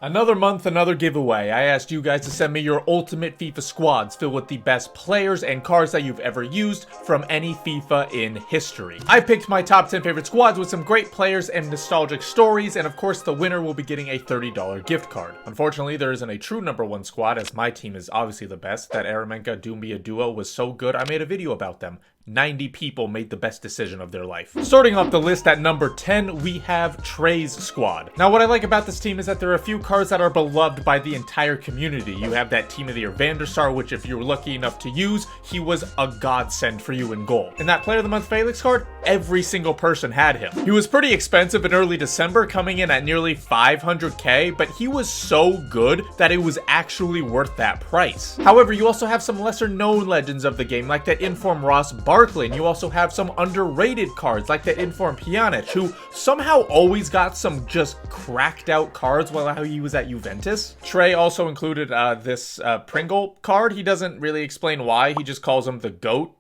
Another month, another giveaway. I asked you guys to send me your ultimate FIFA squads filled with the best players and cards that you've ever used from any FIFA in history. I picked my top 10 favorite squads with some great players and nostalgic stories, and of course the winner will be getting a $30 gift card. Unfortunately, there isn't a true number one squad, as my team is obviously the best. That Aramenka Doumbia duo was so good, I made a video about them. 90 people made the best decision of their life. Starting off the list at number 10, we have Trey's squad. Now, what I like about this team is that there are a few cards that are beloved by the entire community. You have that Team of the Year Van der Sar, which if you were lucky enough to use, he was a godsend for you in goal. And that Player of the Month Felix card, every single person had him. He was pretty expensive in early December, coming in at nearly 500k, but he was so good that it was actually worth that price. However, you also have some lesser known legends of the game, like that Inform Ross Barkley, and you also have some underrated cards like that Inform Pjanic, who somehow always got some just cracked out cards while he was at Juventus. Trey also included this Pringle card. He doesn't really explain why, he just calls him the GOAT.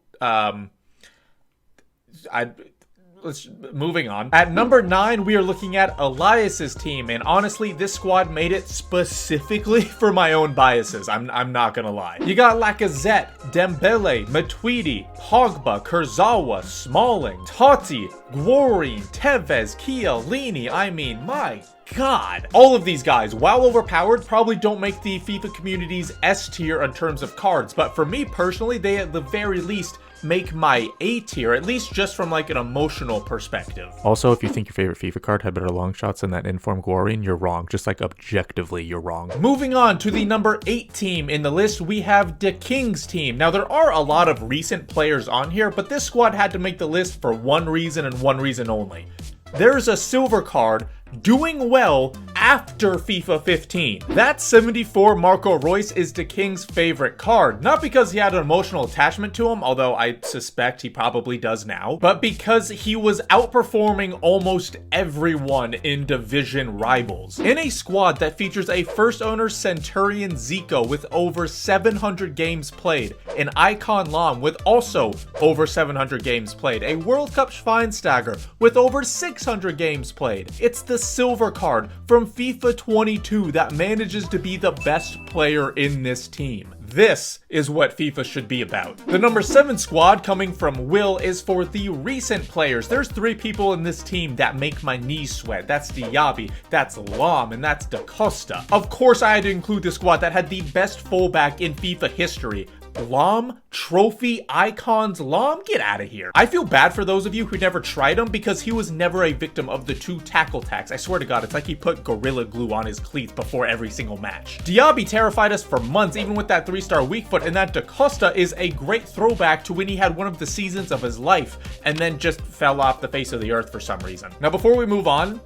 Moving on. At number 9, we are looking at Elias's team, and honestly, this squad made it specifically for my own biases. I'm not gonna lie. You got Lacazette, Dembele, Matuidi, Pogba, Kurzawa, Smalling, Totti, Guarin, Tevez, Chiellini. I mean, my God. All of these guys, while overpowered, probably don't make the FIFA community's S tier in terms of cards, but for me personally, they at the very least make my A tier, at least just from like an emotional perspective. Also, if you think your favorite FIFA card had better long shots than that Inform Guarin, you're wrong. Just like objectively, you're wrong. Moving on to the number 8 team in the list, we have the King's team. Now, there are a lot of recent players on here, but this squad had to make the list for one reason and one reason only. There's a silver card doing well after FIFA 15. That 74 Marco Reus is the King's favorite card, not because he had an emotional attachment to him, although I suspect he probably does now, but because he was outperforming almost everyone in division rivals. In a squad that features a first owner Centurion Zico with over 700 games played, an Icon Lam with also over 700 games played, a World Cup Schweinsteiger with over 600 games played. It's the silver card from FIFA 22 that manages to be the best player in this team. This is what FIFA should be about. The number 7 squad coming from Will is for the recent players. There's 3 people in this team that make my knees sweat. That's Diaby, that's Lam, and that's Da Costa. Of course, I had to include the squad that had the best fullback in FIFA history. Lam? Trophy Icons Lam? Get out of here. I feel bad for those of you who never tried him because he was never a victim of the 2 tackle tacks. I swear to God, it's like he put Gorilla Glue on his cleats before every single match. Diaby terrified us for months, even with that 3-star weak foot, and that Da Costa is a great throwback to when he had one of the seasons of his life and then just fell off the face of the earth for some reason. Now, before we move on,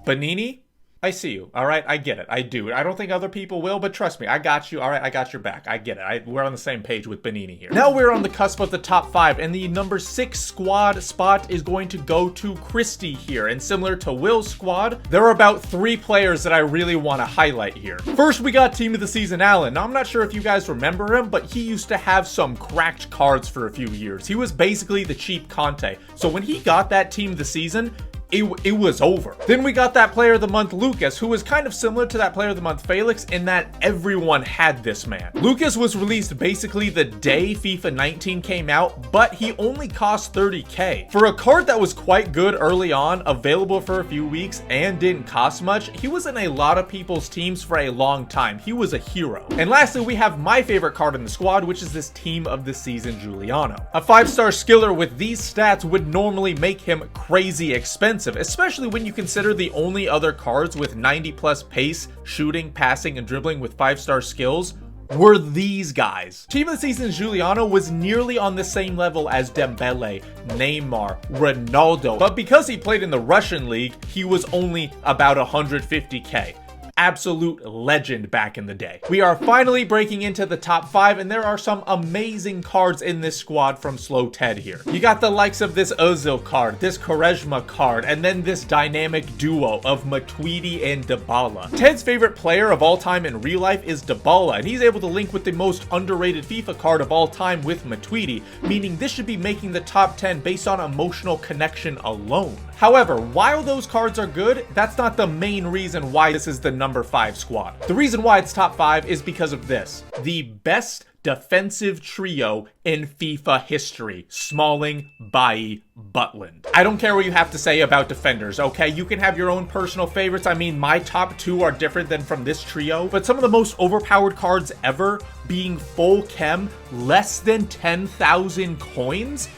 Benini? I see you, all right? I get it. I do. I don't think other people will, but trust me, I got you. All right, I got your back. I get it. We're on the same page with Benini here. Now we're on the cusp of the top 5, and the number 6 squad spot is going to go to Christie here. And similar to Will's squad, there are about 3 players that I really want to highlight here. First, we got Team of the Season Allen. Now, I'm not sure if you guys remember him, but he used to have some cracked cards for a few years. He was basically the cheap Conte. So when he got that Team of the Season, it was over. Then we got that Player of the Month Lucas, who was kind of similar to that Player of the Month Felix in that everyone had this man. Lucas was released basically the day FIFA 19 came out, but he only cost 30k. For a card that was quite good early on, available for a few weeks, and didn't cost much, he was in a lot of people's teams for a long time. He was a hero. And lastly, we have my favorite card in the squad, which is this Team of the Season Giuliano. A 5-star skiller with these stats would normally make him crazy expensive, especially when you consider the only other cards with 90+ pace, shooting, passing, and dribbling with 5-star skills were these guys. Team of the Season Giuliano was nearly on the same level as Dembele, Neymar, Ronaldo, but because he played in the Russian league, he was only about 150k. Absolute legend back in the day. We are finally breaking into the top 5, and there are some amazing cards in this squad from Slow Ted here. You got the likes of this Ozil card, this Quaresma card, and then this dynamic duo of Matuidi and Dybala. Ted's favorite player of all time in real life is Dybala, and he's able to link with the most underrated FIFA card of all time with Matuidi, meaning this should be making the top 10 based on emotional connection alone. However, while those cards are good, that's not the main reason why this is the number 5 squad. The reason why it's top 5 is because of this. The best defensive trio in FIFA history. Smalling, Bailly, Butland. I don't care what you have to say about defenders, okay? You can have your own personal favorites. I mean, my top 2 are different than from this trio, but some of the most overpowered cards ever being full chem, less than 10,000 coins,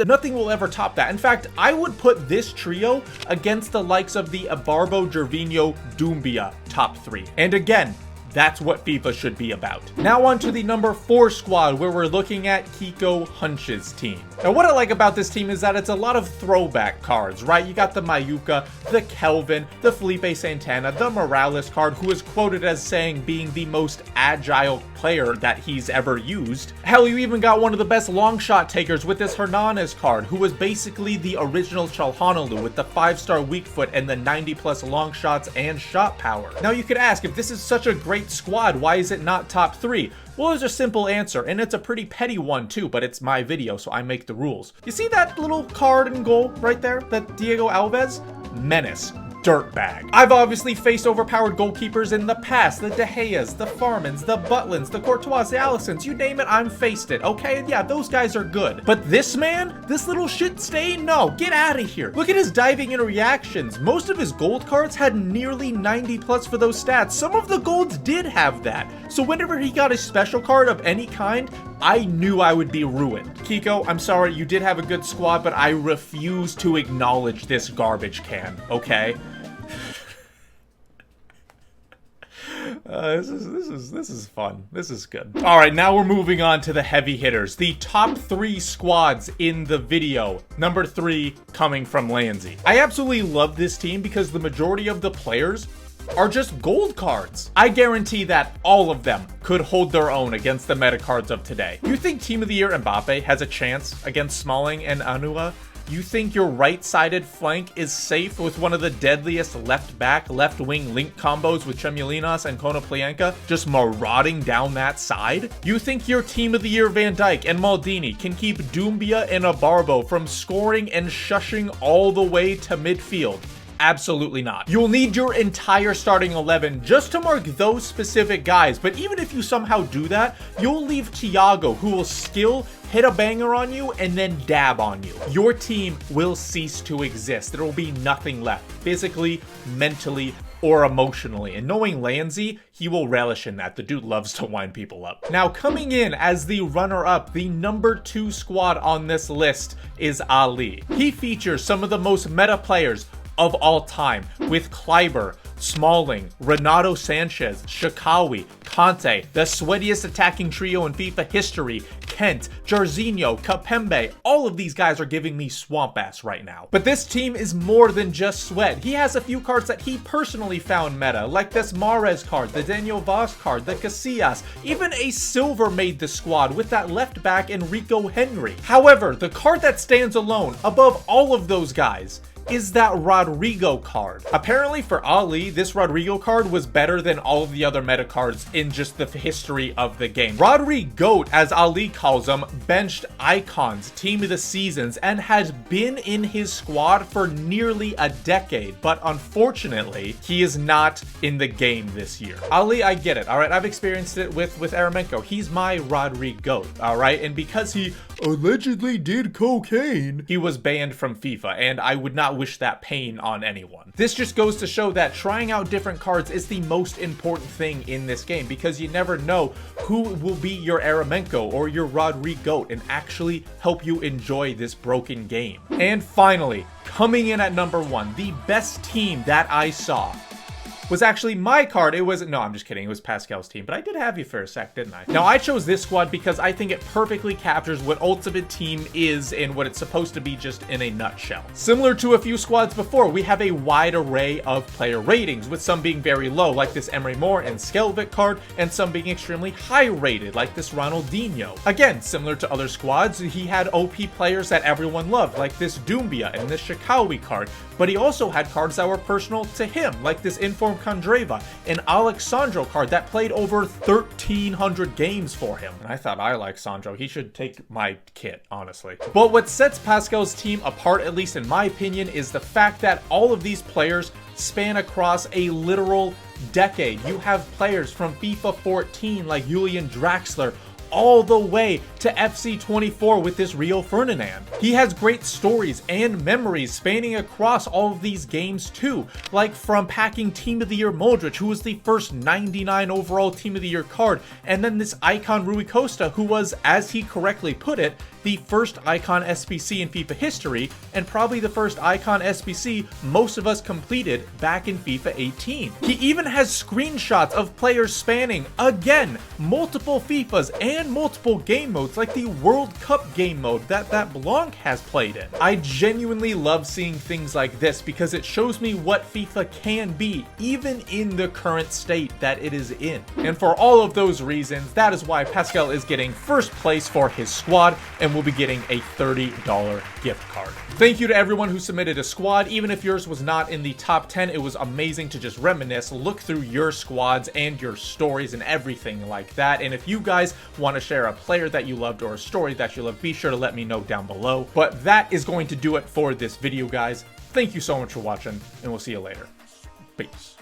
nothing will ever top that. In fact, I would put this trio against the likes of the Ibarbo, Gervinho, Doumbia top 3. And again, that's what FIFA should be about. Now on to the number 4 squad, where we're looking at Kiko Hunch's team. Now what I like about this team is that it's a lot of throwback cards, right? You got the Mayuka, the Kelvin, the Felipe Santana, the Morales card, who is quoted as saying being the most agile player that he's ever used. Hell, you even got one of the best long shot takers with this Hernandez card, who was basically the original Chalhanoglu with the 5-star weak foot and the 90+ long shots and shot power. Now you could ask, if this is such a great squad, why is it not top 3? Well, there's a simple answer, and it's a pretty petty one too, but it's my video, so I make the rules. You see that little card in goal right there? That Diego Alves? Menace. Dirtbag. I've obviously faced overpowered goalkeepers in the past. The De Geas, the Farmans, the Butlins, the Courtois, the Allisons, you name it, I've faced it, okay? Yeah, those guys are good. But this man? This little shit stain? No, get out of here. Look at his diving and reactions. Most of his gold cards had nearly 90+ for those stats. Some of the golds did have that. So whenever he got a special card of any kind, I knew I would be ruined. Kiko, I'm sorry, you did have a good squad, but I refuse to acknowledge this garbage can, okay? This is fun. This is good. All right, now we're moving on to the heavy hitters. The top 3 squads in the video. Number 3 coming from Lansa. I absolutely love this team because the majority of the players are just gold cards. I guarantee that all of them could hold their own against the meta cards of today. You think Team of the Year Mbappe has a chance against Smalling and Anua? You think your right-sided flank is safe with one of the deadliest left-back, left-wing link combos with Tremoulinas and Konoplyanka just marauding down that side? You think your Team of the Year Van Dijk and Maldini can keep Doumbia and Ibarbo from scoring and shushing all the way to midfield? Absolutely not. You'll need your entire starting 11 just to mark those specific guys, but even if you somehow do that, you'll leave Thiago, who will skill, hit a banger on you, and then dab on you. Your team will cease to exist. There will be nothing left, physically, mentally, or emotionally. And knowing Lansa, he will relish in that. The dude loves to wind people up. Now, coming in as the runner-up, the number 2 squad on this list is Ali. He features some of the most meta players of all time, with Kleiber, Smalling, Renato Sanchez, Shikawi, Conte, the sweatiest attacking trio in FIFA history, Kent, Jorginho, Kapembe. All of these guys are giving me swamp ass right now. But this team is more than just sweat. He has a few cards that he personally found meta, like this Mahrez card, the Daniel Vaz card, the Casillas. Even a silver made the squad with that left back Enrico Henry. However, the card that stands alone above all of those guys is that Rodrigo card. Apparently for Ali, this Rodrigo card was better than all of the other meta cards in just the history of the game. Rodrigo, as Ali calls them, benched icons, team of the seasons, and has been in his squad for nearly a decade, but unfortunately, he is not in the game this year. Ali, I get it, all right? I've experienced it with Eremenko. He's my Rodrigo, all right? And because he allegedly did cocaine, he was banned from FIFA, and I would not wish that pain on anyone. This just goes to show that trying out different cards is the most important thing in this game, because you never know who will be your Eremenko or your Rodrigo and actually help you enjoy this broken game. And finally, coming in at number 1, the best team that I saw was actually my card. It was, no, I'm just kidding. It was Pascal's team, but I did have you for a sec, didn't I? Now, I chose this squad because I think it perfectly captures what Ultimate Team is and what it's supposed to be just in a nutshell. Similar to a few squads before, we have a wide array of player ratings, with some being very low, like this Emery Moore and Skelvik card, and some being extremely high rated, like this Ronaldinho. Again, similar to other squads, he had OP players that everyone loved, like this Doumbia and this Shikawi card, but he also had cards that were personal to him, like this Inform Inform Kondreva, an Alexandro card that played over 1,300 games for him. And I thought I liked Sandro. He should take my kit, honestly. But what sets Pascal's team apart, at least in my opinion, is the fact that all of these players span across a literal decade. You have players from FIFA 14 like Julian Draxler, all the way to FC 24 with this Rio Ferdinand. He has great stories and memories spanning across all of these games too, like from packing Team of the Year Modric, who was the first 99 overall Team of the Year card, and then this icon Rui Costa, who was, as he correctly put it, the first icon SBC in FIFA history, and probably the first icon SBC most of us completed back in FIFA 18. He even has screenshots of players spanning, again, multiple FIFAs and multiple game modes, like the World Cup game mode that Blanc has played in. I genuinely love seeing things like this because it shows me what FIFA can be, even in the current state that it is in. And for all of those reasons, that is why Pascal is getting first place for his squad, and will be getting a $30 gift card. Thank you to everyone who submitted a squad. Even if yours was not in the top 10, it was amazing to just reminisce, look through your squads and your stories and everything like that. And if you guys want to share a player that you loved or a story that you loved, be sure to let me know down below. But that is going to do it for this video, guys. Thank you so much for watching, and we'll see you later. Peace.